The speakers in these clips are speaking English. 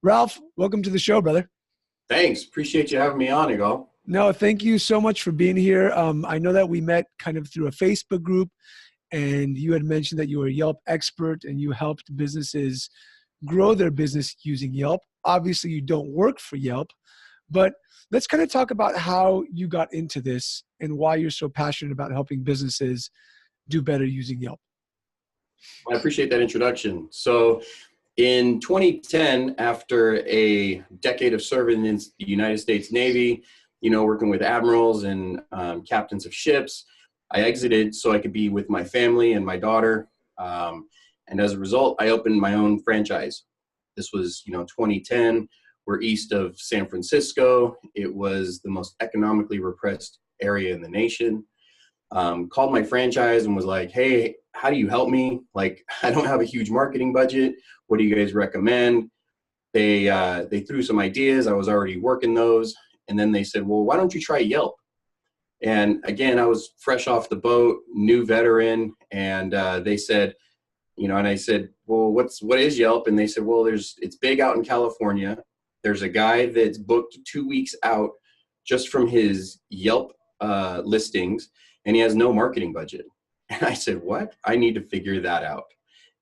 Ralph, welcome to the show, brother. Thanks. Appreciate you having me on, Yigal. No, thank you so much for being here. I know that we met kind of through a Facebook group, and you had mentioned that you were a Yelp expert and you helped businesses grow their business using Yelp. Obviously, you don't work for Yelp, but let's kind of talk about how you got into this and why you're so passionate about helping businesses do better using Yelp. I appreciate that introduction. So in 2010, after a decade of serving in the United States Navy, working with admirals and captains of ships, I exited so I could be with my family and my daughter. And as a result, I opened my own franchise. This was, 2010. We're east of San Francisco. It was the most economically repressed area in the nation. Called my franchise and was like, hey, how do you help me? Like, I don't have a huge marketing budget. What do you guys recommend? They threw some ideas. I was already working those. And then they said, well, why don't you try Yelp? And again, I was fresh off the boat, new veteran. And they said, and I said, well, what is Yelp? And they said, well, it's big out in California. There's a guy that's booked 2 weeks out just from his Yelp listings, and he has no marketing budget. And I said, what? I need to figure that out.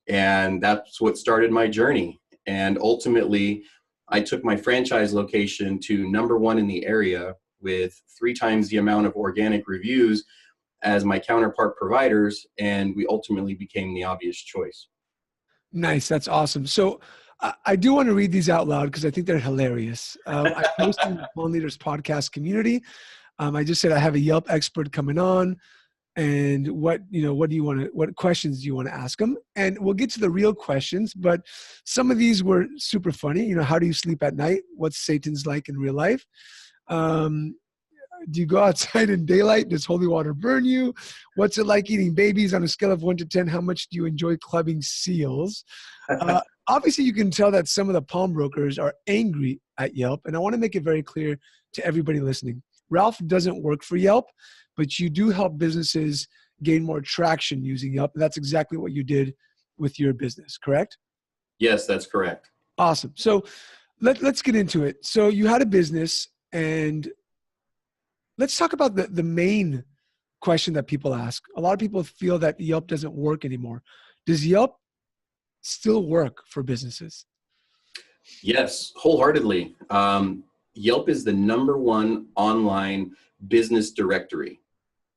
And that's what started my journey. And ultimately, I took my franchise location to #1 in the area with 3 times the amount of organic reviews as my counterpart providers, and we ultimately became the obvious choice. Nice. That's awesome. So I do want to read these out loud because I think they're hilarious. I posted in the Pawn Leaders podcast community. I just said I have a Yelp expert coming on, and what questions do you want to ask them? And we'll get to the real questions, but some of these were super funny. How do you sleep at night? What's Satan's like in real life? Do you go outside in daylight? Does holy water burn you? What's it like eating babies on a scale of 1 to 10? How much do you enjoy clubbing seals? Obviously, you can tell that some of the pawnbrokers are angry at Yelp, and I want to make it very clear to everybody listening. Ralph doesn't work for Yelp, but you do help businesses gain more traction using Yelp. And that's exactly what you did with your business, correct? Yes, that's correct. Awesome. So let's get into it. So you had a business, and let's talk about the main question that people ask. A lot of people feel that Yelp doesn't work anymore. Does Yelp still work for businesses? Yes, wholeheartedly. Yelp is the #1 online business directory.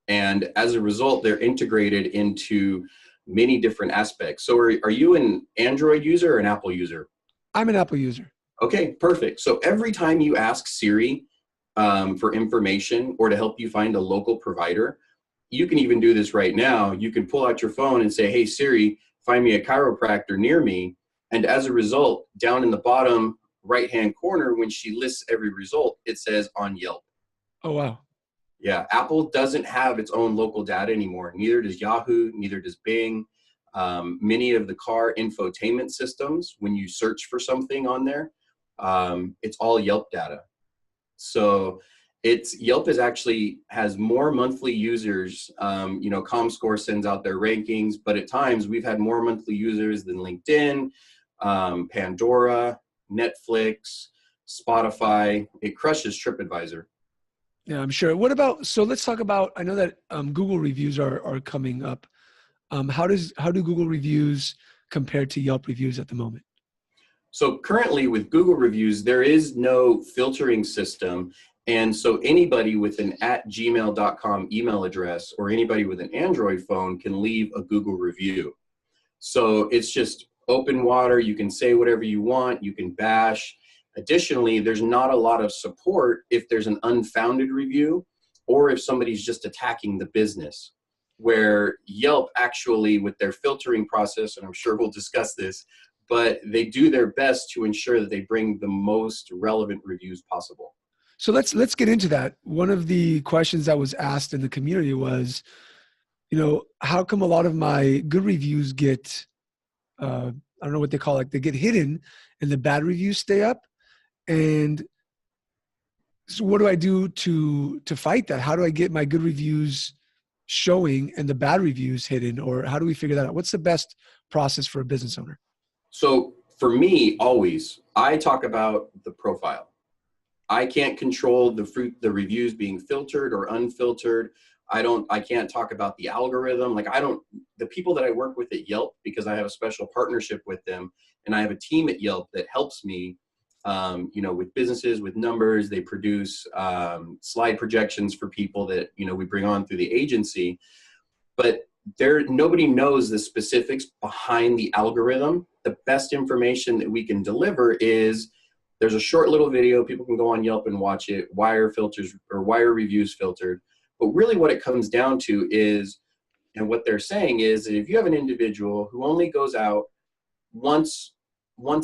And as a result, they're integrated into many different aspects. So are you an Android user or an Apple user? I'm an Apple user. Okay, perfect. So every time you ask Siri for information or to help you find a local provider, you can even do this right now. You can pull out your phone and say, hey, Siri, find me a chiropractor near me. And as a result, down in the bottom right-hand corner, when she lists every result, it says on Yelp. Oh, wow. Yeah, Apple doesn't have its own local data anymore. Neither does Yahoo, neither does Bing. Many of the car infotainment systems, when you search for something on there, it's all Yelp data. So Yelp has more monthly users. ComScore sends out their rankings, but at times we've had more monthly users than LinkedIn, Pandora, Netflix, Spotify. It crushes TripAdvisor. Yeah, I'm sure. So let's talk about, I know that Google reviews are coming up. How do Google reviews compare to Yelp reviews at the moment? So currently with Google reviews, there is no filtering system. And so anybody with an @gmail.com email address or anybody with an Android phone can leave a Google review. So it's just open water. You can say whatever you want. You can bash. Additionally, there's not a lot of support if there's an unfounded review or if somebody's just attacking the business. Where Yelp actually, with their filtering process, and I'm sure we'll discuss this, but they do their best to ensure that they bring the most relevant reviews possible. So let's get into that. One of the questions that was asked in the community was, how come a lot of my good reviews get, I don't know what they call it, they get hidden and the bad reviews stay up? And so what do I do to fight that? How do I get my good reviews showing and the bad reviews hidden? Or how do we figure that out? What's the best process for a business owner? So For me, always, I talk about the profile. I can't control the reviews being filtered or unfiltered. I can't talk about the algorithm. Like the people that I work with at Yelp, because I have a special partnership with them and I have a team at Yelp that helps me, with businesses, with numbers. They produce slide projections for people that, we bring on through the agency, but nobody knows the specifics behind the algorithm. The best information that we can deliver is there's a short little video. People can go on Yelp and watch it. Why are reviews filtered? But really what it comes down to is, and what they're saying is that if you have an individual who only goes out once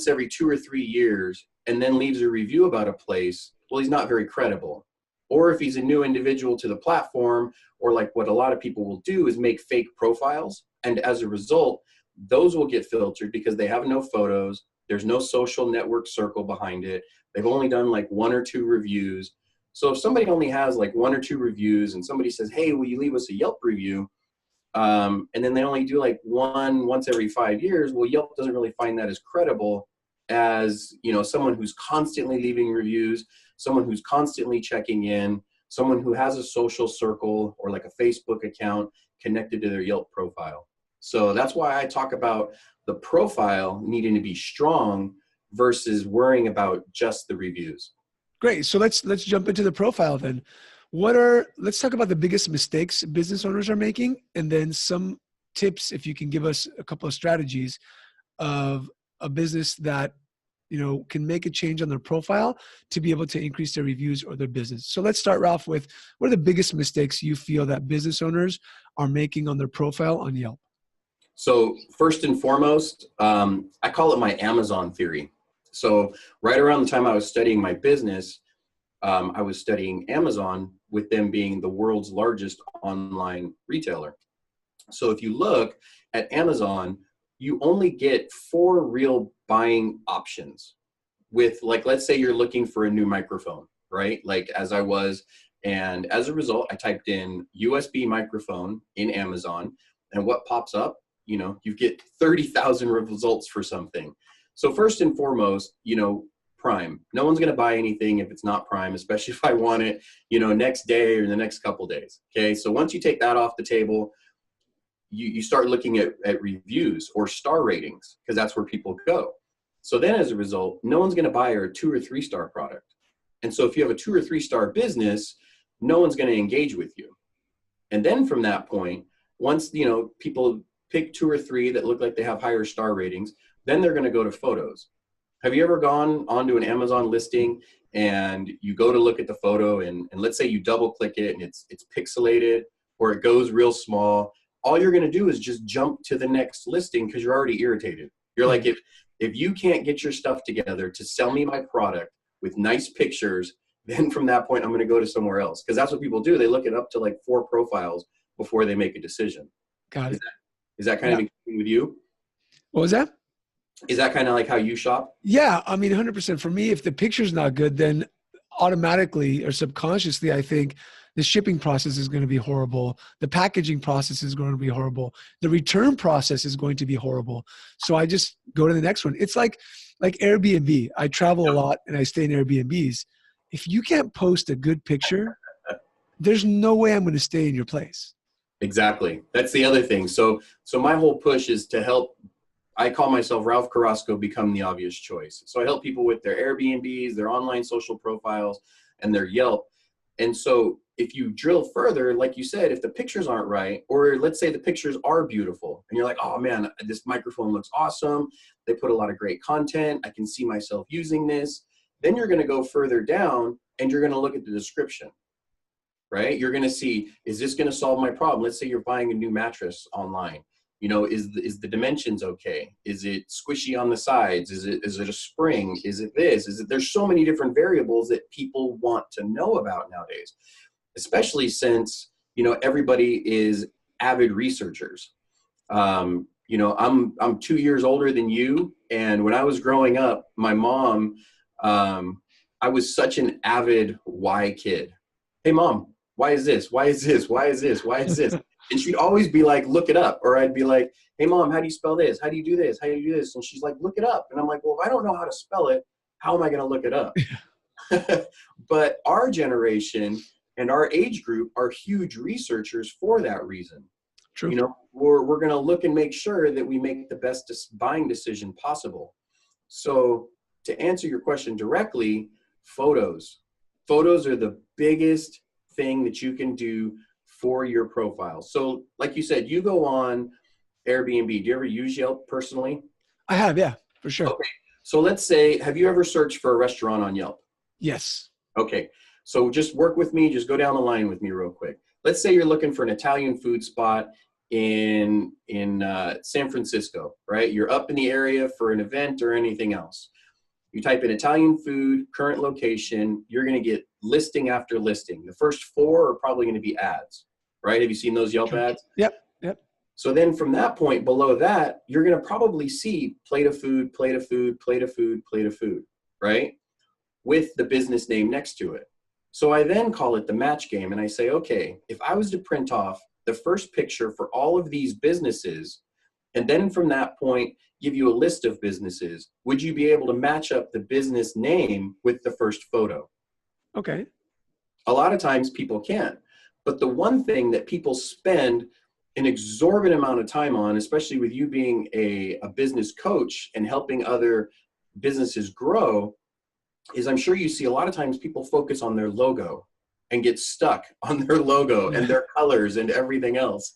every 2 or 3 years and then leaves a review about a place, well, he's not very credible. Or if he's a new individual to the platform, or like what a lot of people will do is make fake profiles. And as a result, those will get filtered because they have no photos. There's no social network circle behind it. They've only done like 1 or 2 reviews. So if somebody only has like 1 or 2 reviews and somebody says, hey, will you leave us a Yelp review? And then they only do like once every 5 years. Well, Yelp doesn't really find that as credible as, someone who's constantly leaving reviews, someone who's constantly checking in, someone who has a social circle or like a Facebook account connected to their Yelp profile. So that's why I talk about the profile needing to be strong versus worrying about just the reviews. Great. So let's jump into the profile then. Let's talk about the biggest mistakes business owners are making, and then some tips, if you can give us a couple of strategies of a business that, can make a change on their profile to be able to increase their reviews or their business. So let's start, Ralph, with what are the biggest mistakes you feel that business owners are making on their profile on Yelp? So first and foremost, I call it my Amazon theory. So right around the time I was studying my business, I was studying Amazon, with them being the world's largest online retailer. So if you look at Amazon, you only get 4 real buying options with, like, let's say you're looking for a new microphone, right? Like as I was, and as a result, I typed in USB microphone in Amazon, and what pops up? You get 30,000 results for something. So first and foremost, Prime. No one's going to buy anything if it's not Prime, especially if I want it, next day or the next couple days. Okay. So once you take that off the table, you start looking at reviews or star ratings, because that's where people go. So then as a result, no one's going to buy a 2 or 3 star product. And so if you have a 2 or 3 star business, no one's going to engage with you. And then from that point, once, people pick 2 or 3 that look like they have higher star ratings, then they're going to go to photos. Have you ever gone onto an Amazon listing and you go to look at the photo and let's say you double click it and it's pixelated or it goes real small? All you're going to do is just jump to the next listing because you're already irritated. You're like, if you can't get your stuff together to sell me my product with nice pictures, then from that point, I'm going to go to somewhere else. Because that's what people do. They look it up to like 4 profiles before they make a decision. Got it. Is that kind of in keeping with you? What was that? Is that kind of like how you shop? Yeah. I mean, 100%. For me, if the picture's not good, then automatically or subconsciously, I think the shipping process is going to be horrible. The packaging process is going to be horrible. The return process is going to be horrible. So I just go to the next one. It's like Airbnb. I travel a lot and I stay in Airbnbs. If you can't post a good picture, there's no way I'm going to stay in your place. Exactly. That's the other thing. So my whole push is to help. I call myself Ralph Carrasco, become the obvious choice. So I help people with their Airbnbs, their online social profiles, and their Yelp. And so if you drill further, like you said, if the pictures aren't right, or let's say the pictures are beautiful and you're like, oh man, this microphone looks awesome. They put a lot of great content. I can see myself using this. Then you're going to go further down and you're going to look at the description, right? You're going to see, is this going to solve my problem? Let's say you're buying a new mattress online. Is the dimensions okay? Is it squishy on the sides? Is it a spring? Is it this? There's so many different variables that people want to know about nowadays, especially since, everybody is avid researchers. I'm 2 years older than you. And when I was growing up, my mom, I was such an avid why kid. Hey mom, why is this? Why is this? Why is this? Why is this? And she'd always be like, look it up. Or I'd be like, hey, Mom, how do you spell this? How do you do this? How do you do this? And she's like, look it up. And I'm like, well, if I don't know how to spell it, how am I going to look it up? But our generation and our age group are huge researchers for that reason. True. You know, we're going to look and make sure that we make the best buying decision possible. So to answer your question directly, photos. Photos are the biggest thing that you can do for your profile. So like you said, you go on Airbnb. Do you ever use Yelp personally? I have, yeah, for sure. Okay. So let's say, have you ever searched for a restaurant on Yelp? Yes. Okay. So just work with me. Just go down the line with me real quick. Let's say you're looking for an Italian food spot in San Francisco, right? You're up in the area for an event or anything else. You type in Italian food, current location, you're going to get listing after listing. The first 4 are probably going to be ads, right? Have you seen those Yelp ads? Yep. So then from that point below that, you're going to probably see plate of food, plate of food, plate of food, plate of food, right? With the business name next to it. So I then call it the match game and I say, okay, if I was to print off the first picture for all of these businesses, and then from that point, give you a list of businesses, would you be able to match up the business name with the first photo? Okay. A lot of times people can't. But the one thing that people spend an exorbitant amount of time on, especially with you being a business coach and helping other businesses grow, is I'm sure you see a lot of times people focus on their logo and get stuck on their logo and their colors and everything else.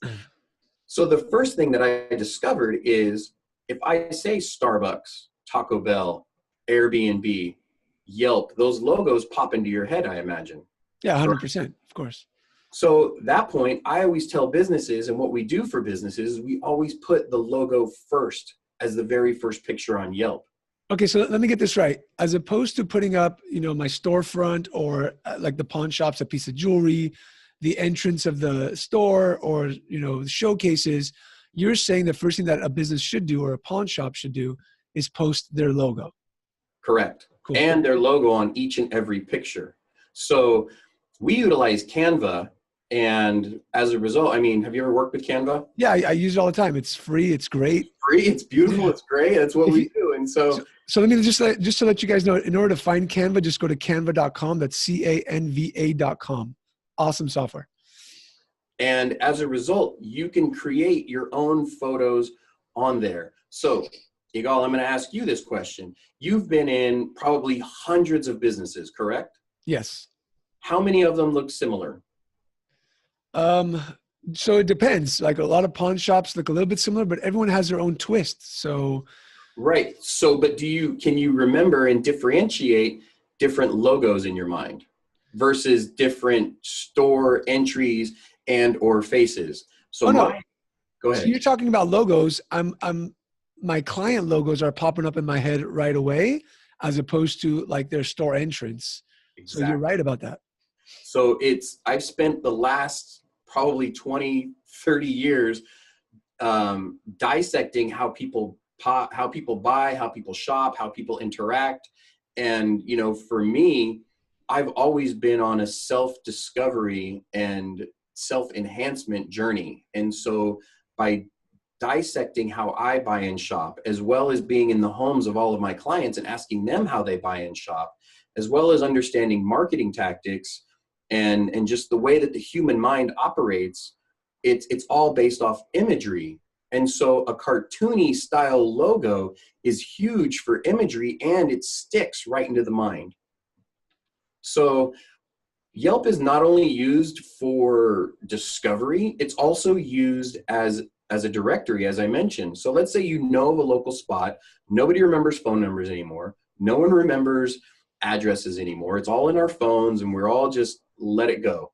So the first thing that I discovered is if I say Starbucks, Taco Bell, Airbnb, Yelp, those logos pop into your head, I imagine. Yeah, 100%, of course. So that point, I always tell businesses, and what we do for businesses is we always put the logo first as the very first picture on Yelp. Okay, so let me get this right. As opposed to putting up, my storefront or like the pawn shops, a piece of jewelry, the entrance of the store or, the showcases, you're saying the first thing that a business should do or a pawn shop should do is post their logo. Correct. Cool. And their logo on each and every picture. So we utilize Canva. And as a result, have you ever worked with Canva? Yeah, I use it all the time. It's free. It's great. It's free. It's beautiful. Yeah. It's great. That's what we do. And so let me just to let you guys know, in order to find Canva, just go to canva.com. That's canva.com. Awesome software. And as a result, you can create your own photos on there. So, Yigal, I'm going to ask you this question. You've been in probably hundreds of businesses, correct? Yes. How many of them look similar? So it depends. Like a lot of pawn shops look a little bit similar, but everyone has their own twist. So, right. So, but can you remember and differentiate different logos in your mind versus different store entries and or faces? So, go ahead. So you're talking about logos. My client logos are popping up in my head right away, as opposed to like their store entrance. Exactly. So you're right about that. So I've spent the last probably 20, 30 years dissecting how people buy, how people shop, how people interact. And, for me, I've always been on a self-discovery and self-enhancement journey. And so by dissecting how I buy and shop, as well as being in the homes of all of my clients and asking them how they buy and shop, as well as understanding marketing tactics and just the way that the human mind operates, it's all based off imagery. And so a cartoony style logo is huge for imagery and it sticks right into the mind. So Yelp is not only used for discovery, it's also used as a directory, as I mentioned. So let's say you know of a local spot, nobody remembers phone numbers anymore, no one remembers addresses anymore, it's all in our phones and we're all just let it go.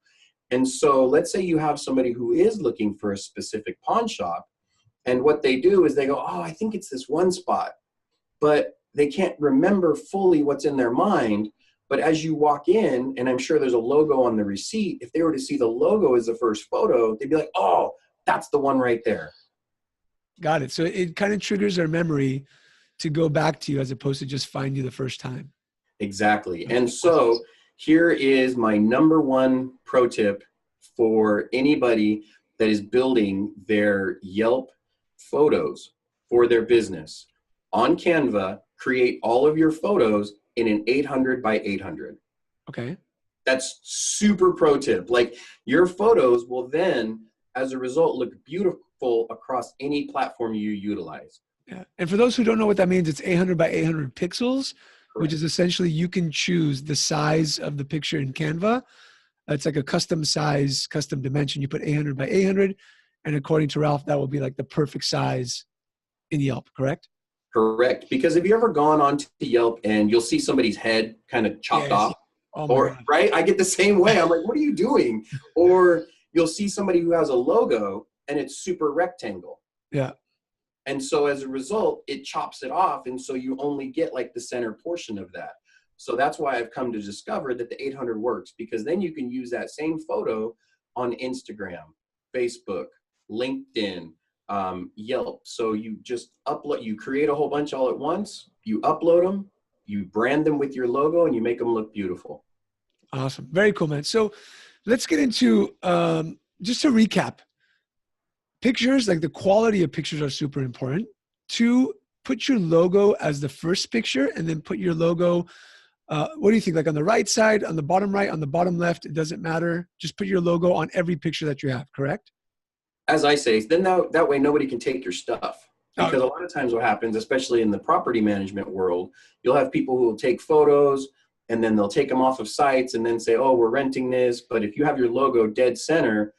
And so let's say you have somebody who is looking for a specific pawn shop, and what they do is they go, oh, I think it's this one spot, but they can't remember fully what's in their mind. But as you walk in, and I'm sure there's a logo on the receipt, if they were to see the logo as the first photo, they'd be like, oh, that's the one right there. Got it. So it kind of triggers their memory to go back to you as opposed to just find you the first time. Exactly. And so here is my number one pro tip for anybody that is building their Yelp photos for their business on Canva, create all of your photos in an 800 by 800. Okay. That's super pro tip. Like, your photos will then, as a result, look beautiful across any platform you utilize. Yeah. And for those who don't know what that means, it's 800 by 800 pixels, which Correct. is essentially you can choose the size of the picture in Canva. It's like a custom size, custom dimension. You put 800 by 800, and according to Ralph, that will be like the perfect size in Yelp, correct? Correct. Because have you ever gone onto Yelp and you'll see somebody's head kind of chopped Yes. off? Oh my Or, God. right? I get the same way. I'm like, what are you doing? Or you'll see somebody who has a logo and it's super rectangle. Yeah. And so as a result, it chops it off. And so you only get like the center portion of that. So that's why I've come to discover that the 800 works, because then you can use that same photo on Instagram, Facebook, LinkedIn, Yelp. So you just upload, you create a whole bunch all at once, you upload them, you brand them with your logo, and you make them look beautiful. Awesome. Very cool, man. So let's get into, just to recap, pictures, like the quality of pictures are super important. 2, put your logo as the first picture, and then put your logo, what do you think? Like on the right side, on the bottom right, on the bottom left, it doesn't matter. Just put your logo on every picture that you have, correct? As I say, then that way nobody can take your stuff. Because a lot of times what happens, especially in the property management world, you'll have people who will take photos and then they'll take them off of sites and then say, oh, we're renting this. But if you have your logo dead center,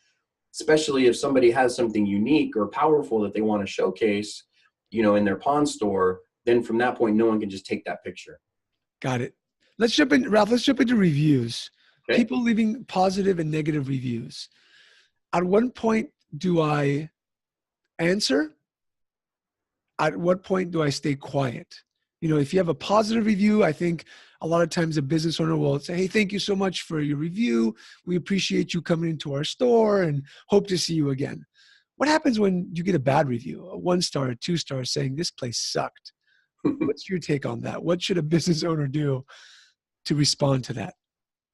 especially if somebody has something unique or powerful that they want to showcase, in their pawn store, then from that point, no one can just take that picture. Got it. Let's jump in, Ralph. Let's jump into reviews. Okay. People leaving positive and negative reviews. At what point do I answer? At what point do I stay quiet? If you have a positive review, I think a lot of times a business owner will say, hey, thank you so much for your review. We appreciate you coming into our store and hope to see you again. What happens when you get a bad review, a 1-star, a 2-star saying this place sucked? What's your take on that? What should a business owner do to respond to that?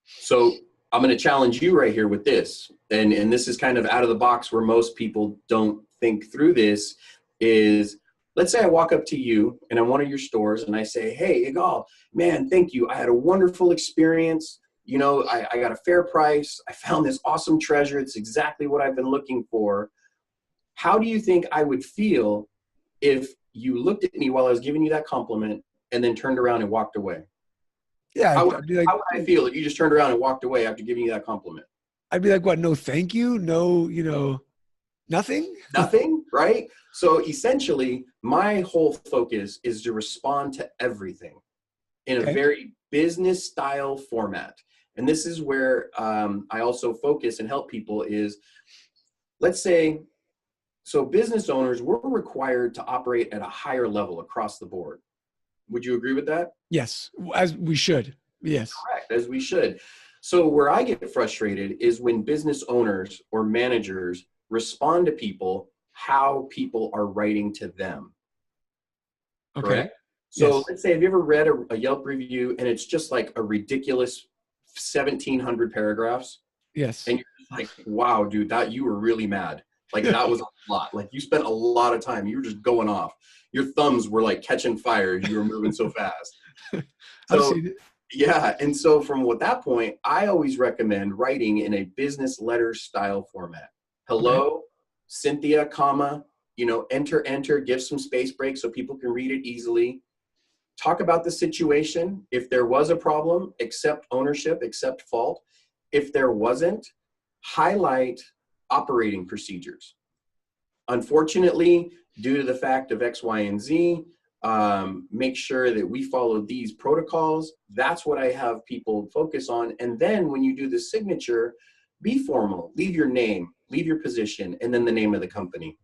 So I'm going to challenge you right here with this. And this is kind of out of the box where most people don't think through this is, let's say I walk up to you and I'm one of your stores and I say, hey, Yigal, man, thank you. I had a wonderful experience. I got a fair price. I found this awesome treasure. It's exactly what I've been looking for. How do you think I would feel if you looked at me while I was giving you that compliment and then turned around and walked away? Yeah. How would I feel if you just turned around and walked away after giving you that compliment? I'd be like, what? No, thank you. No, nothing. Nothing, right? So essentially, my whole focus is to respond to everything in a very business style format. And this is where I also focus and help people is, let's say, so business owners, we're required to operate at a higher level across the board. Would you agree with that? Yes, as we should. Yes. Correct, as we should. So where I get frustrated is when business owners or managers respond to people how people are writing to them. Okay. Correct? So yes. Let's say, have you ever read a Yelp review and it's just like a ridiculous 1,700 paragraphs? Yes. And you're just like, wow, dude, that you were really mad. Like that was a lot. Like you spent a lot of time. You were just going off. Your thumbs were like catching fire. You were moving so fast. So yeah. And so from that point, I always recommend writing in a business letter style format. Hello, Cynthia, comma, enter, give some space break so people can read it easily. Talk about the situation. If there was a problem, accept ownership, accept fault. If there wasn't, highlight operating procedures. Unfortunately, due to the fact of X, Y, and Z, make sure that we follow these protocols. That's what I have people focus on. And then when you do the signature, be formal, leave your name, leave your position, and then the name of the company.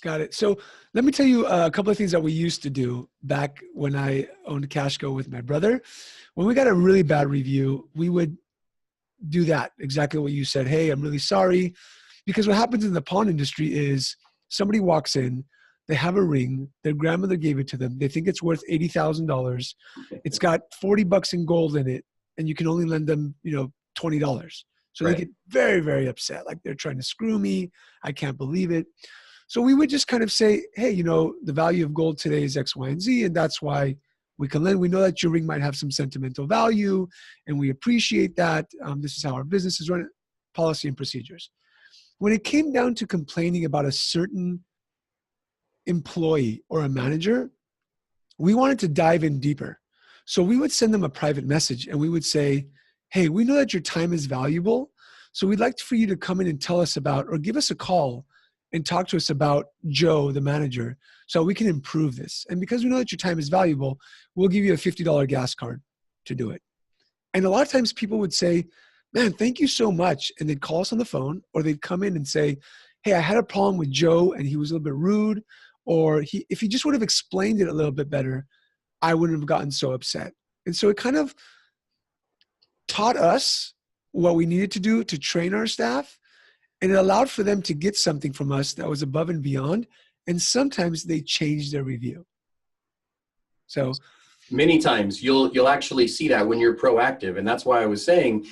Got it. So let me tell you a couple of things that we used to do back when I owned Cashco with my brother. When we got a really bad review, we would do that, exactly what you said. Hey, I'm really sorry. Because what happens in the pawn industry is somebody walks in, they have a ring, their grandmother gave it to them. They think it's worth $80,000. It's got $40 in gold in it, and you can only lend them, $20. So they get very, very upset. Like they're trying to screw me. I can't believe it. So we would just kind of say, hey, you know, the value of gold today is X, Y, and Z, and that's why we can lend. We know that your ring might have some sentimental value, and we appreciate that. This is how our business is run, policy and procedures. When it came down to complaining about a certain employee or a manager, we wanted to dive in deeper. So we would send them a private message and we would say, hey, we know that your time is valuable. So we'd like for you to come in and tell us about, or give us a call and talk to us about Joe, the manager, so we can improve this. And because we know that your time is valuable, we'll give you a $50 gas card to do it. And a lot of times people would say, man, thank you so much. And they'd call us on the phone, or they'd come in and say, hey, I had a problem with Joe and he was a little bit rude, or if he just would have explained it a little bit better, I wouldn't have gotten so upset. And so it kind of taught us what we needed to do to train our staff, and it allowed for them to get something from us that was above and beyond. And sometimes they changed their review. So many times you'll actually see that when you're proactive. And that's why I was saying,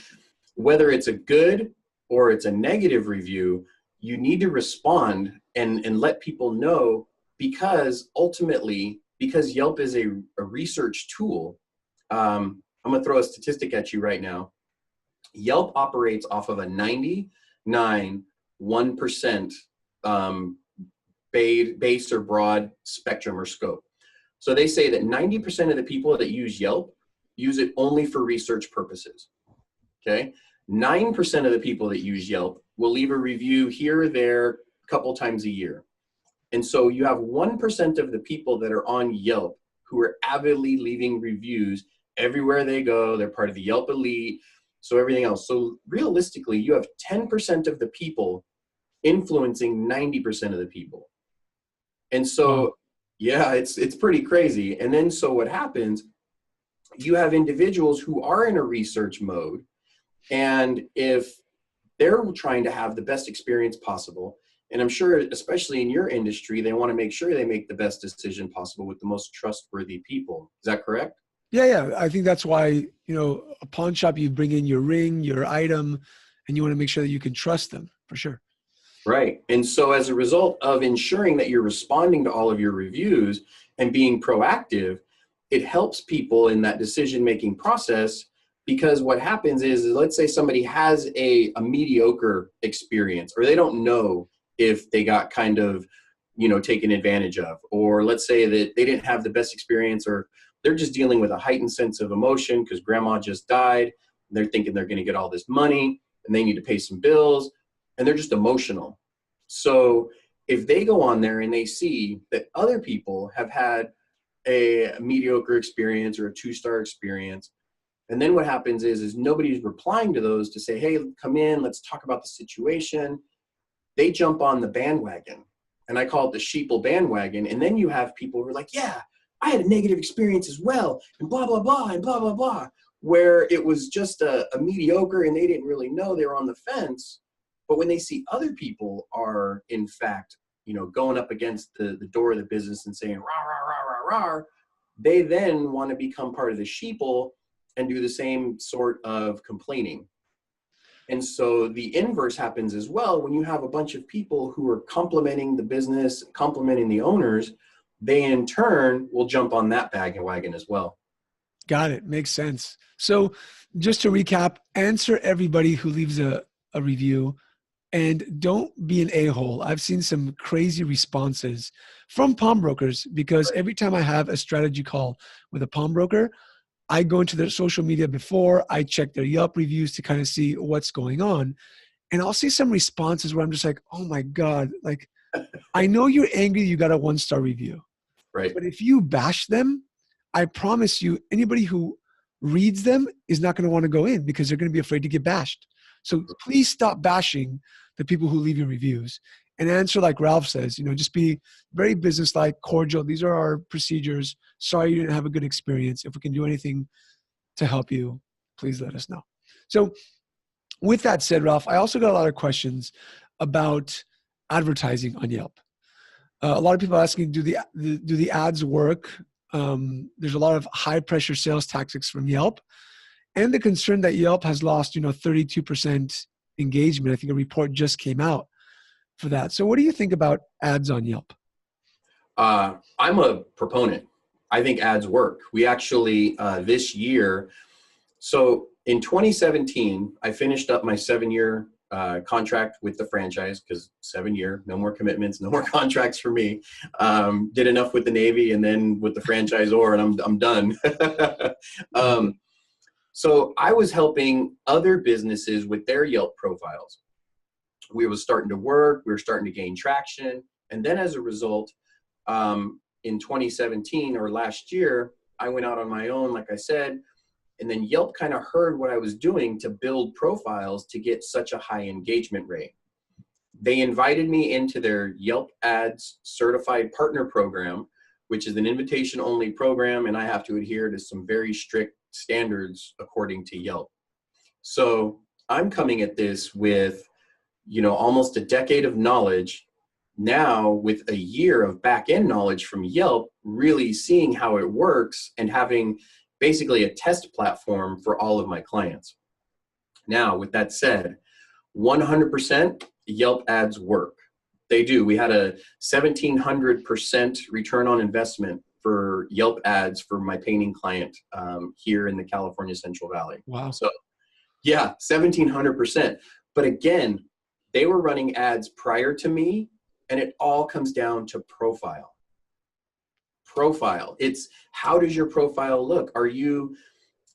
whether it's a good or it's a negative review, you need to respond and let people know, because ultimately, because Yelp is a research tool, I'm going to throw a statistic at you right now. Yelp operates off of a 99.1% base or broad spectrum or scope. So they say that 90% of the people that use Yelp use it only for research purposes. Okay. 9% of the people that use Yelp will leave a review here or there a couple times a year. And so you have 1% of the people that are on Yelp who are avidly leaving reviews everywhere they go. They're part of the Yelp elite. So everything else. So realistically, you have 10% of the people influencing 90% of the people. And so, yeah, it's pretty crazy. And then so what happens, you have individuals who are in a research mode, and if they're trying to have the best experience possible, and I'm sure, especially in your industry, they want to make sure they make the best decision possible with the most trustworthy people. Is that correct? Yeah. I think that's why, you know, a pawn shop, you bring in your ring, your item, and you want to make sure that you can trust them for sure. Right. And so as a result of ensuring that you're responding to all of your reviews and being proactive, it helps people in that decision-making process, because what happens is, let's say somebody has a mediocre experience, or they don't know if they got kind of, you know, taken advantage of, or let's say that they didn't have the best experience, or they're just dealing with a heightened sense of emotion because grandma just died. And they're thinking they're going to get all this money and they need to pay some bills, and they're just emotional. So if they go on there and they see that other people have had a mediocre experience or a 2-star experience, and then what happens is nobody's replying to those to say, hey, come in, let's talk about the situation. They jump on the bandwagon, and I call it the sheeple bandwagon. And then you have people who are like, yeah, I had a negative experience as well, and blah, blah, blah, and blah, blah, blah, where it was just a mediocre and they didn't really know, they were on the fence. But when they see other people are, in fact, you know, going up against the door of the business and saying, rah, rah, rah, rah, rah, they then want to become part of the sheeple and do the same sort of complaining. And so the inverse happens as well. When you have a bunch of people who are complimenting the business, complimenting the owners, they in turn will jump on that bandwagon as well. Got it. Makes sense. So just to recap, answer everybody who leaves a review, and don't be an a-hole. I've seen some crazy responses from pawnbrokers, because every time I have a strategy call with a pawnbroker, I go into their social media before, I check their Yelp reviews to kind of see what's going on. And I'll see some responses where I'm just like, oh my God, like, I know you're angry you got a 1-star review. Right. But if you bash them, I promise you, anybody who reads them is not going to want to go in, because they're going to be afraid to get bashed. So please stop bashing the people who leave your reviews, and answer like Ralph says, you know, just be very businesslike, cordial. These are our procedures. Sorry you didn't have a good experience. If we can do anything to help you, please let us know. So with that said, Ralph, I also got a lot of questions about advertising on Yelp. A lot of people are asking, do the ads work? There's a lot of high pressure sales tactics from Yelp. and the concern that Yelp has lost, 32% engagement. I think a report just came out for that. So what do you think about ads on Yelp? I'm a proponent. I think ads work. We actually, this year, so in 2017, I finished up my 7-year contract with the franchise, because 7-year, no more commitments, no more contracts for me. Did enough with the Navy and then with the franchisor, and I'm done. So I was helping other businesses with their Yelp profiles. We were starting to work, we were starting to gain traction. And then as a result, in 2017 or last year, I went out on my own, like I said, and then Yelp kind of heard what I was doing to build profiles to get such a high engagement rate. They invited me into their Yelp Ads Certified Partner Program, which is an invitation-only program, and I have to adhere to some very strict standards according to Yelp. So I'm coming at this with, almost a decade of knowledge. Now, with a year of back-end knowledge from Yelp, really seeing how it works and having basically a test platform for all of my clients. Now, with that said, 100% Yelp ads work. They do. We had a 1,700% return on investment for Yelp ads for my painting client here in the California Central Valley. Wow. So yeah, 1,700%. But again, they were running ads prior to me, and it all comes down to profile. It's how does your profile look? You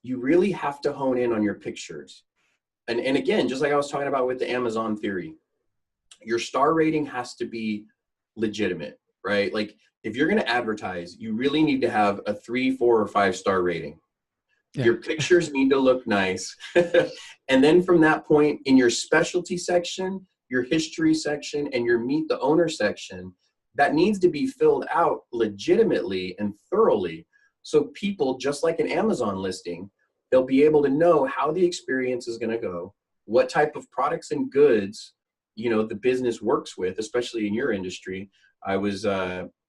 really have to hone in on your pictures. And again, just like I was talking about with the Amazon theory, your star rating has to be legitimate, right? Like if you're going to advertise, you really need to have a 3, 4, or 5-star rating. Yeah. Your pictures need to look nice. And then from that point, in your specialty section, your history section, and your meet the owner section, that needs to be filled out legitimately and thoroughly. So people, just like an Amazon listing, they'll be able to know how the experience is going to go, what type of products and goods, the business works with, especially in your industry. I was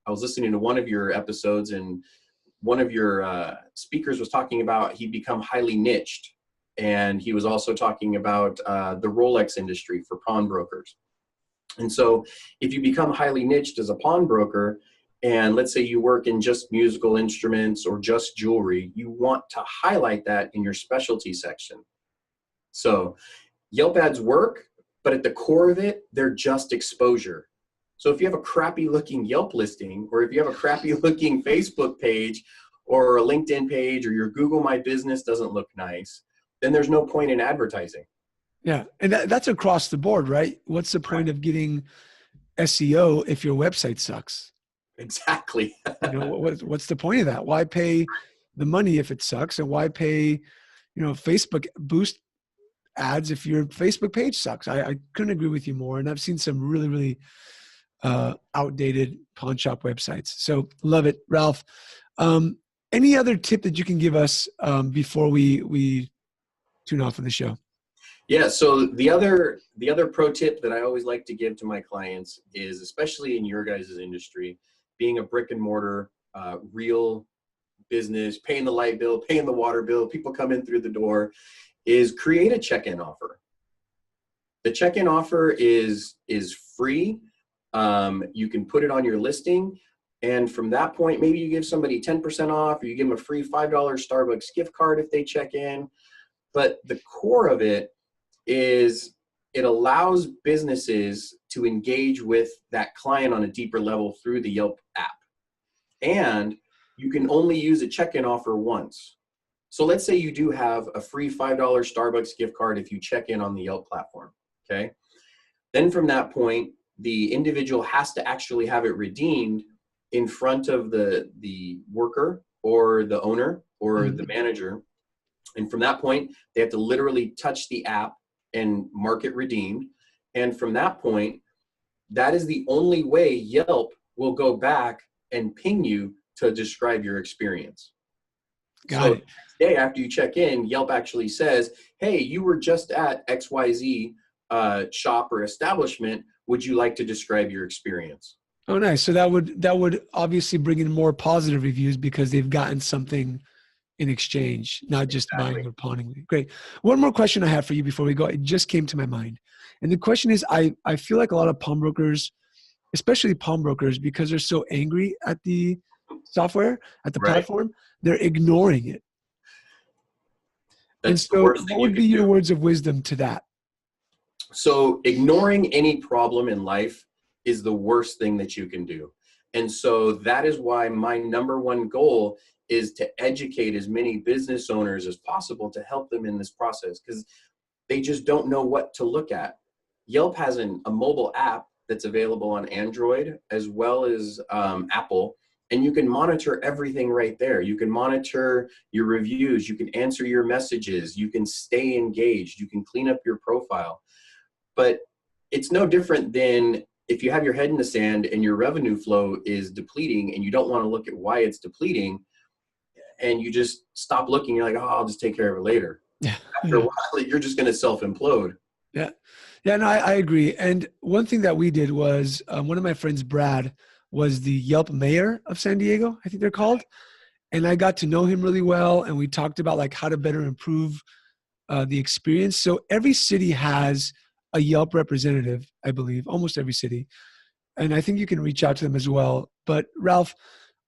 listening to one of your episodes, and one of your speakers was talking about he'd become highly niched. And he was also talking about the Rolex industry for pawnbrokers. And so if you become highly niched as a pawnbroker, and let's say you work in just musical instruments or just jewelry, you want to highlight that in your specialty section. So Yelp ads work, but at the core of it, they're just exposure. So if you have a crappy looking Yelp listing, or if you have a crappy looking Facebook page or a LinkedIn page, or your Google My Business doesn't look nice, then there's no point in advertising. Yeah. And that's across the board, right? What's the point of getting SEO if your website sucks? Exactly. What's the point of that? Why pay the money if it sucks? And why pay, Facebook boost ads if your Facebook page sucks? I couldn't agree with you more. And I've seen some really, really outdated pawn shop websites. So love it, Ralph. Any other tip that you can give us before we tune off of the show? Yeah. So the other pro tip that I always like to give to my clients is, especially in your guys' industry, being a brick and mortar, real business, paying the light bill, paying the water bill, people come in through the door, is create a check-in offer. The check-in offer is free. You can put it on your listing. And from that point, maybe you give somebody 10% off, or you give them a free $5 Starbucks gift card if they check in. But the core of it is it allows businesses to engage with that client on a deeper level through the Yelp app. And you can only use a check-in offer once. So let's say you do have a free $5 Starbucks gift card if you check in on the Yelp platform, okay? Then from that point, the individual has to actually have it redeemed in front of the worker or the owner or the manager. And from that point, they have to literally touch the app and mark it redeemed. And from that point, that is the only way Yelp will go back and ping you to describe your experience. Got it. Next day after you check in, Yelp actually says, hey, you were just at XYZ shop or establishment. Would you like to describe your experience? Oh, nice. So that would obviously bring in more positive reviews because they've gotten something in exchange, not just buying Exactly. or pawning. Great. One more question I have for you before we go. It just came to my mind. And the question is, I feel like a lot of pawnbrokers, especially pawnbrokers, because they're so angry at the software, at the Right. platform, they're ignoring it. And That's the so worst what thing you would be could your do. words of wisdom to that? So ignoring any problem in life is the worst thing that you can do. And so that is why my number one goal is to educate as many business owners as possible to help them in this process, because they just don't know what to look at. Yelp has a mobile app that's available on Android as well as Apple, and you can monitor everything right there. You can monitor your reviews, you can answer your messages, you can stay engaged, you can clean up your profile. But it's no different than if you have your head in the sand and your revenue flow is depleting and you don't want to look at why it's depleting, and you just stop looking, you're like, oh, I'll just take care of it later. Yeah. After a Yeah. while, you're just going to self-implode. Yeah. Yeah, no, I agree. And one thing that we did was one of my friends, Brad, was the Yelp mayor of San Diego, I think they're called. And I got to know him really well. And we talked about like how to better improve the experience. So every city has a Yelp representative, I believe, almost every city. And I think you can reach out to them as well. But Ralph,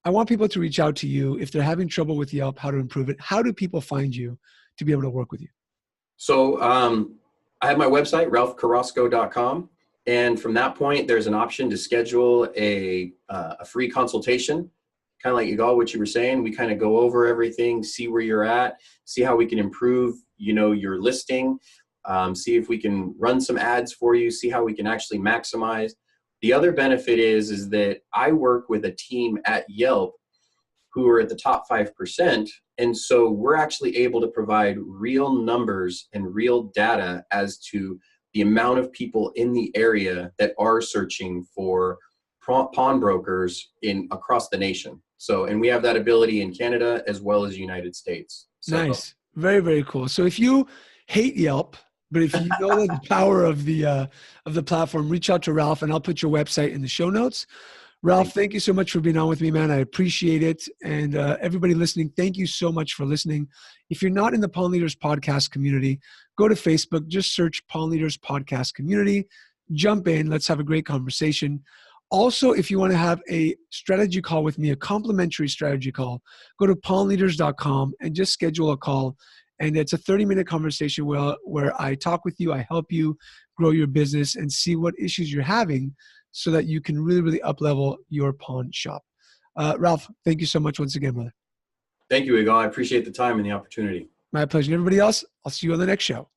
I want people to reach out to you if they're having trouble with Yelp, how to improve it. How do people find you to be able to work with you? So I have my website, ralphcarrasco.com. And from that point, there's an option to schedule a free consultation, kind of like Yigal, what you were saying. We kind of go over everything, see where you're at, see how we can improve, your listing, see if we can run some ads for you, see how we can actually maximize. The other benefit is that I work with a team at Yelp who are at the top 5%. And so we're actually able to provide real numbers and real data as to the amount of people in the area that are searching for pawnbrokers across the nation. So, and we have that ability in Canada as well as the United States. So Nice. Very, very cool. So if you hate Yelp, but if you know the power of the platform, reach out to Ralph and I'll put your website in the show notes. Ralph, thank you so much for being on with me, man. I appreciate it. And everybody listening, thank you so much for listening. If you're not in the Pawn Leaders podcast community, go to Facebook, just search Pawn Leaders podcast community, jump in. Let's have a great conversation. Also, if you want to have a strategy call with me, a complimentary strategy call, go to pawnleaders.com and just schedule a call. And it's a 30-minute conversation where I talk with you, I help you grow your business and see what issues you're having so that you can really, really up-level your pawn shop. Ralph, thank you so much once again, brother. thank you, Yigal. I appreciate the time and the opportunity. My pleasure. And everybody else, I'll see you on the next show.